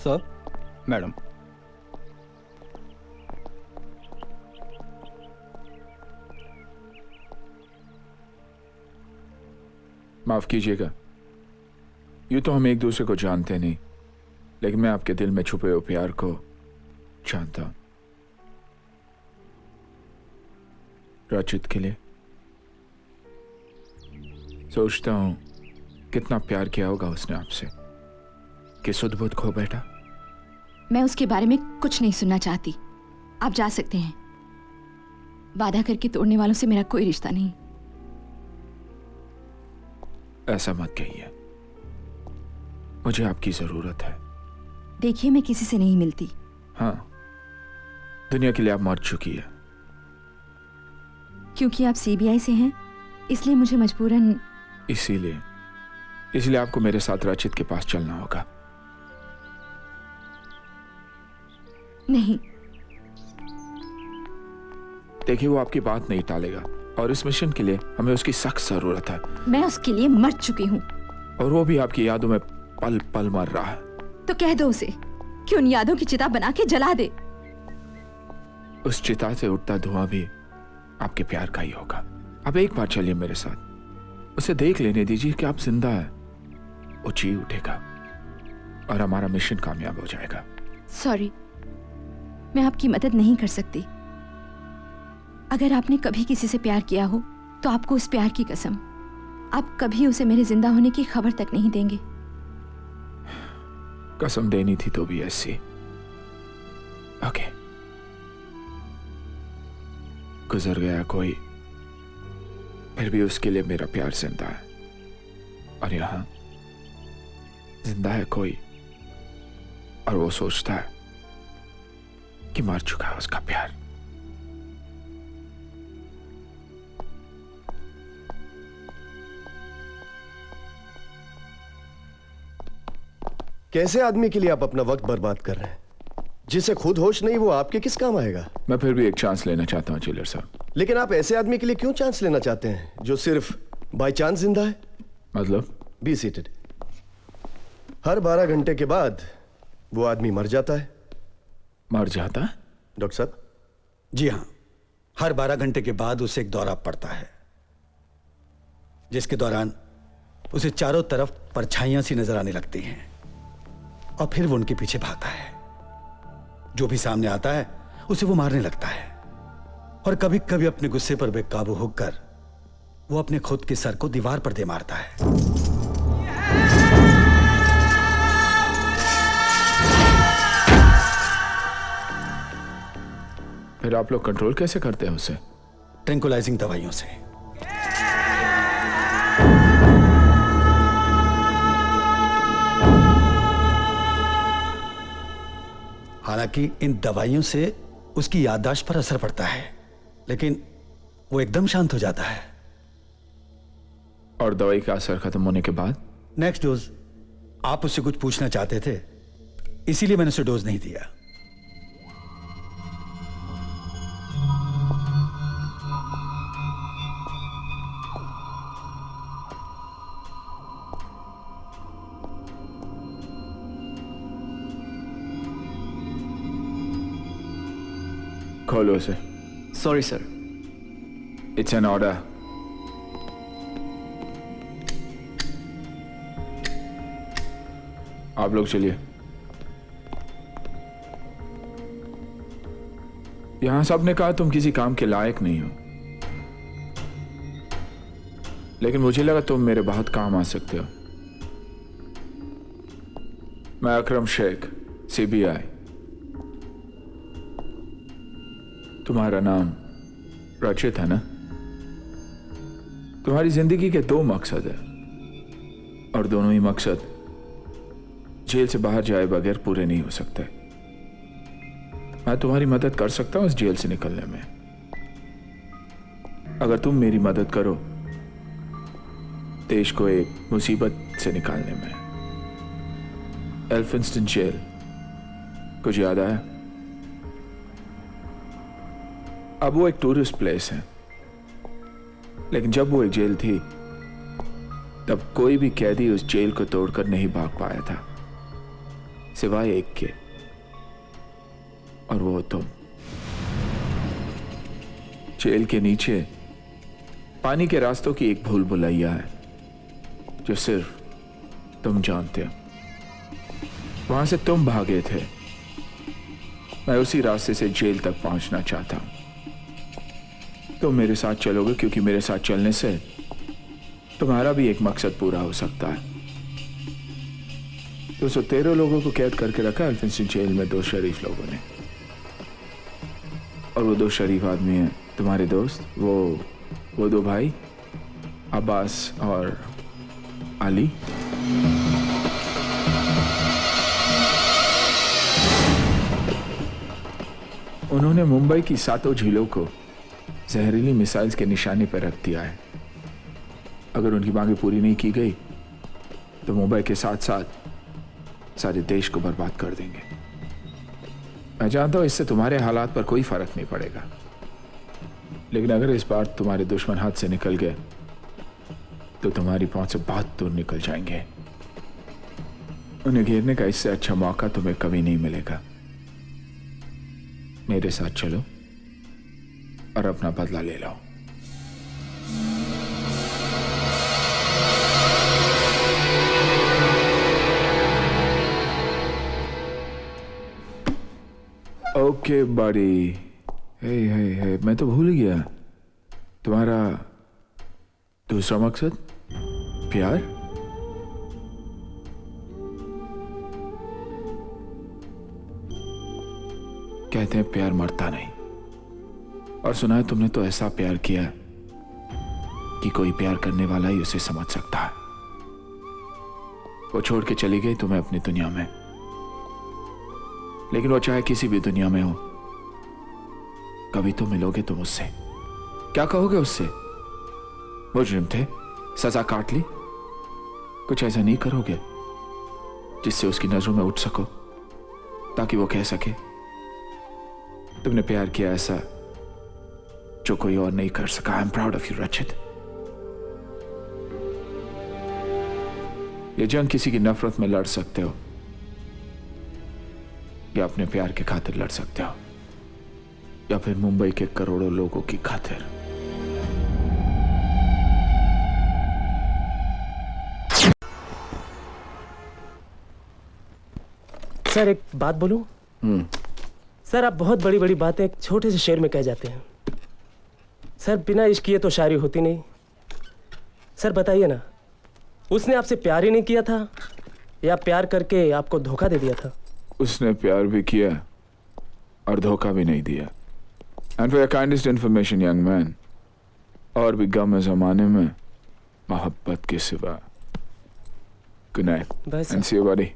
Sir, madam. माफ कीजिएगा, यूं तो हम एक दूसरे को जानते नहीं, लेकिन मैं आपके दिल में छुपे हुए प्यार को जानता हूं। रचित के लिए सोचता हूं कितना प्यार किया होगा उसने आपसे कि सुध बुध खो बैठा। मैं उसके बारे में कुछ नहीं सुनना चाहती। आप जा सकते हैं। वादा करके तोड़ने वालों से मेरा कोई रिश्ता नहीं। ऐसा मत कहिए, मुझे आपकी जरूरत है। देखिए, मैं किसी से नहीं मिलती। हाँ, दुनिया के लिए आप मर चुकी है। क्योंकि आप सीबीआई से हैं, इसलिए मुझे मजबूरन। इसलिए आपको मेरे साथ रचित के पास चलना होगा। नहीं। देखिए, वो आपकी बात नहीं टालेगा और इस मिशन के लिए हमें उसकी सख्त जरूरत है। मैं उसके लिए मर चुकी हूँ। और वो भी आपकी यादों में पल पल मर रहा है। तो कह दो उसे कि उन यादों की चिता बना के जला दे। उस चिता से उठता धुआं भी आपके प्यार का ही होगा। अब एक बार चलिए मेरे साथ, उसे देख लेने दीजिए कि आप जिंदा है। वो जी उठेगा और हमारा मिशन कामयाब हो जाएगा। सॉरी, मैं आपकी मदद नहीं कर सकती। अगर आपने कभी किसी से प्यार किया हो तो आपको उस प्यार की कसम, आप कभी उसे मेरे जिंदा होने की खबर तक नहीं देंगे। कसम देनी थी तो भी ऐसी। ओके, गुजर गया कोई, फिर भी उसके लिए मेरा प्यार जिंदा है। और यहां जिंदा है कोई और वो सोचता है कि मर चुका है उसका प्यार। कैसे आदमी के लिए आप अपना वक्त बर्बाद कर रहे हैं? जिसे खुद होश नहीं, वो आपके किस काम आएगा? मैं फिर भी एक चांस लेना चाहता हूं जेलर साहब। लेकिन आप ऐसे आदमी के लिए क्यों चांस लेना चाहते हैं जो सिर्फ बाय चांस जिंदा है? मतलब? Be seated. हर 12 घंटे के बाद वो आदमी मर जाता है। मर जाता है? डॉक्टर साहब? जी हाँ, हर 12 घंटे के बाद उसे एक दौरा पड़ता है, जिसके दौरान उसे चारों तरफ परछाइयां सी नजर आने लगती हैं और फिर वो उनके पीछे भागता है। जो भी सामने आता है उसे वो मारने लगता है और कभी कभी अपने गुस्से पर बेकाबू होकर वो अपने खुद के सर को दीवार पर दे मारता है। फिर आप लोग कंट्रोल कैसे करते हैं उसे? ट्रैंकुलाइजिंग दवाइयों से। हालांकि इन दवाइयों से उसकी याददाश्त पर असर पड़ता है, लेकिन वो एकदम शांत हो जाता है। और दवाई का असर खत्म होने के बाद? Next dose. आप उससे कुछ पूछना चाहते थे, इसीलिए मैंने उसे डोज नहीं दिया। खोलो उसे। Sorry sir. It's an order. आप लोग चलिए। यहां सबने कहा तुम किसी काम के लायक नहीं हो, लेकिन मुझे लगा तुम मेरे बहुत काम आ सकते हो। मैं अकरम शेख, सीबीआई। तुम्हारा नाम रचित है ना? तुम्हारी जिंदगी के 2 मकसद है और दोनों ही मकसद जेल से बाहर जाए बगैर पूरे नहीं हो सकते। मैं तुम्हारी मदद कर सकता हूं इस जेल से निकलने में, अगर तुम मेरी मदद करो देश को एक मुसीबत से निकालने में। एल्फिंस्टन जेल कुछ याद आया? अब वो एक टूरिस्ट प्लेस है, लेकिन जब वो एक जेल थी तब कोई भी कैदी उस जेल को तोड़कर नहीं भाग पाया था। सिवाय एक के, और वो तुम। जेल के नीचे पानी के रास्तों की एक भूल भुलैया है जो सिर्फ तुम जानते हो। वहां से तुम भागे थे, मैं उसी रास्ते से जेल तक पहुंचना चाहता हूं। तुम मेरे साथ चलोगे क्योंकि मेरे साथ चलने से तुम्हारा भी एक मकसद पूरा हो सकता है। 213 लोगों को कैद करके रखा एल्फिंस्टन जेल में 2 शरीफ लोगों ने, और वो 2 शरीफ आदमी हैं तुम्हारे दोस्त, वो 2 भाई अब्बास और अली। उन्होंने मुंबई की 7 झीलों को जहरीली मिसाइल्स के निशाने पर रख दिया है। अगर उनकी मांगे पूरी नहीं की गई तो मुंबई के साथ साथ सारे देश को बर्बाद कर देंगे। मैं जानता हूं इससे तुम्हारे हालात पर कोई फर्क नहीं पड़ेगा, लेकिन अगर इस बार तुम्हारे दुश्मन हाथ से निकल गए तो तुम्हारी पहुंच से बहुत दूर निकल जाएंगे। उन्हें घेरने का इससे अच्छा मौका तुम्हें कभी नहीं मिलेगा। मेरे साथ चलो और अपना बदला ले लो। ओके बड़ी, हे मैं तो भूल गया तुम्हारा दूसरा मकसद प्यार। कहते हैं प्यार मरता नहीं, और सुना है तुमने तो ऐसा प्यार किया कि कोई प्यार करने वाला ही उसे समझ सकता है। वो छोड़ के चली गई तुम्हें अपनी दुनिया में, लेकिन वो चाहे किसी भी दुनिया में हो, कभी तो मिलोगे तुम उससे। क्या कहोगे उससे? मुजरिम थे, सजा काट ली। कुछ ऐसा नहीं करोगे जिससे उसकी नजरों में उठ सको, ताकि वो कह सके तुमने प्यार किया ऐसा जो कोई और नहीं कर सका। I am proud of you रचित। ये जंग किसी की नफरत में लड़ सकते हो या अपने प्यार के खातिर लड़ सकते हो, या फिर मुंबई के करोड़ों लोगों की खातिर। सर एक बात बोलूं? सर आप बहुत बड़ी बड़ी बातें एक छोटे से शेर में कह जाते हैं। सर बिना इश्क किए तो शायरी होती नहीं। सर बताइए ना, उसने आपसे प्यार ही नहीं किया था या प्यार करके आपको धोखा दे दिया था? उसने प्यार भी किया और धोखा भी नहीं दिया। And for your kindest information young man, और भी गम है जमाने में मोहब्बत के सिवा। Good night and see you buddy.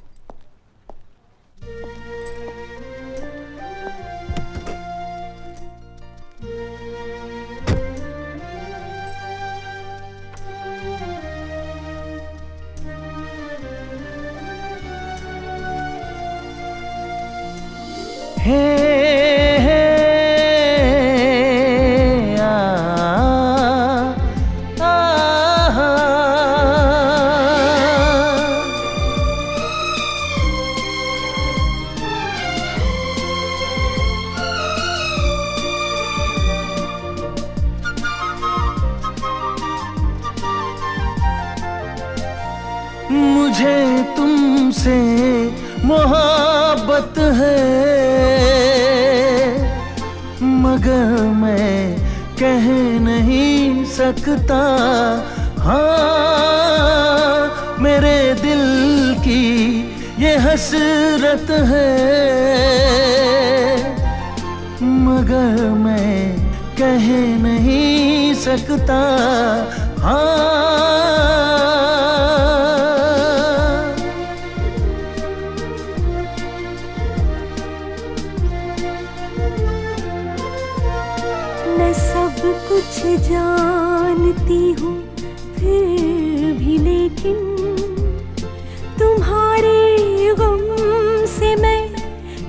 मुझे तुमसे मोहब्बत है, मगर मैं कह नहीं सकता। हाँ मेरे दिल की ये हसरत है, मगर मैं कह नहीं सकता। हाँ कुछ जानती हूँ फिर भी, लेकिन तुम्हारे गम से मैं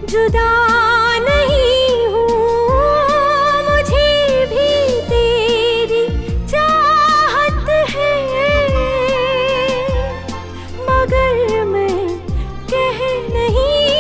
जुदा नहीं हूँ। मुझे भी तेरी चाहत है, मगर मैं कह नहीं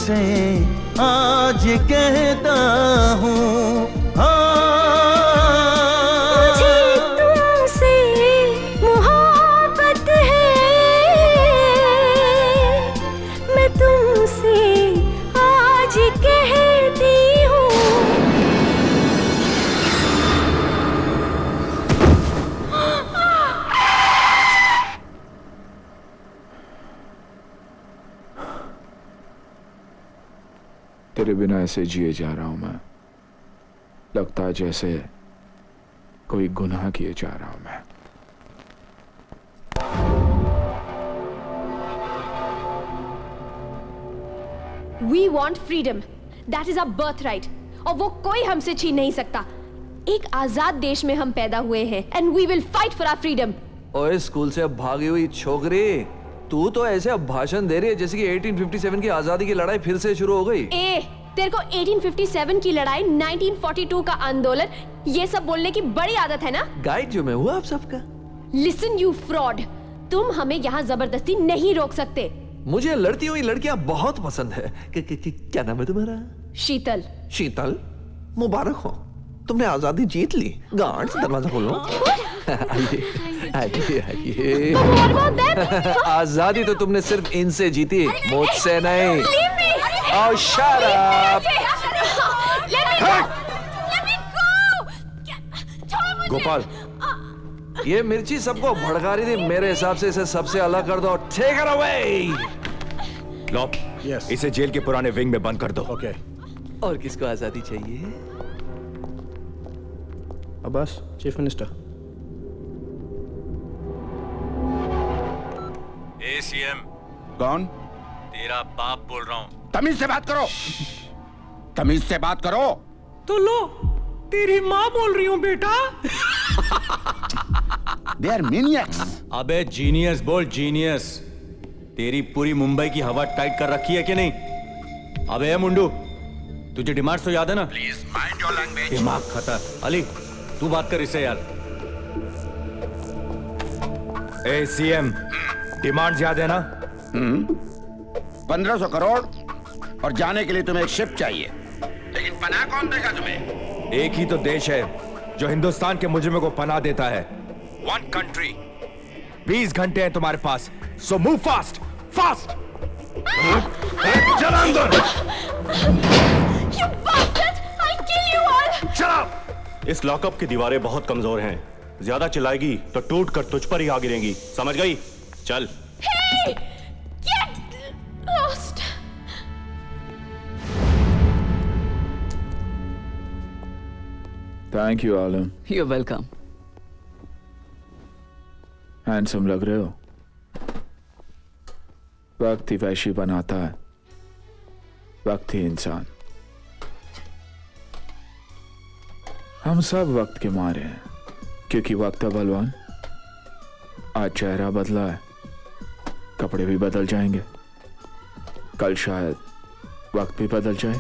तुमसे आज कहता हूँ मुझे तुमसे मोहब्बत है, मैं तुमसे आज कहती हूँ। तेरे बिना ऐसे जिए जा रहा हूं मैं, लगता है जैसे कोई गुनाह किए जा रहा हूं मैं। We want freedom. That is our birthright. और वो कोई हमसे छीन नहीं सकता। एक आजाद देश में हम पैदा हुए हैं and we will fight for our freedom. ओए स्कूल से अब भागी हुई छोकरी, तू तो ऐसे अब भाषण दे रही है जैसे कि 1857 की आजादी की लड़ाई फिर से शुरू हो गई। तेरे को 1857 की लड़ाई, 1942 का आंदोलन, ये सब बोलने की बड़ी आदत है ना? गाइड जो मैं हुआ आप सबका। Listen you fraud, तुम हमें यहाँ जबरदस्ती नहीं रोक सकते। मुझे लड़ती हुई लड़कियां बहुत पसंद है। क्या नाम है तुम्हारा? शीतल। शीतल, मुबारक हो, तुमने आजादी जीत ली। गार्ड्स दरवाजा खोलो। आइए आइए आइए। आजादी तो तुमने सिर्फ इनसे जीती, मुझसे नहीं। Oh, shut up! गोपाल, ये मिर्ची सबको भड़का रही थी। मेरे हिसाब से इसे सबसे अलग कर दो। Take it away! लो, इसे जेल के पुराने विंग में बंद कर दो। ओके। और किसको आजादी चाहिए? Abbas, chief minister. सीएम। कौन? तेरा बाप बोल रहा हूँ। तमीज से बात करो। तमीज से बात करो। तो लो, तेरी माँ बोल रही हूँ बेटा। They are maniacs. अबे जीनियस बोल, जीनियस। तेरी पूरी मुंबई की हवा टाइट कर रखी है कि नहीं? अबे मुंडू, तुझे डिमांड्स तो याद है ना? Please mind your language. दिमाग खतर। अली, तू बात कर इससे यार। ए सीएम, डिमांड याद है ना? 1500 करोड़ और जाने के लिए तुम्हें एक शिप चाहिए, लेकिन पनाह कौन देगा तुम्हें? एक ही तो देश है जो हिंदुस्तान के मुजरिमों को पनाह देता है। One country. 20 घंटे हैं तुम्हारे पास, so move fast, fast. चल अंदर। You bastards! I'll kill you all! Shut up. इस लॉकअप की दीवारें बहुत कमजोर हैं। ज्यादा चिल्लाएगी तो टूट कर तुझ पर ही आ गिरेंगी। समझ गई? चल। Hey! Get lost! Thank you, Alam. You're welcome. Handsome लग रहे हो। वक्त ही वैशी बनाता है, वक्त ही इंसान। हम सब वक्त के मारे हैं, क्योंकि वक्त है बलवान। आज चेहरा बदला है, कपड़े भी बदल जाएंगे, कल शायद वक्त भी बदल जाए।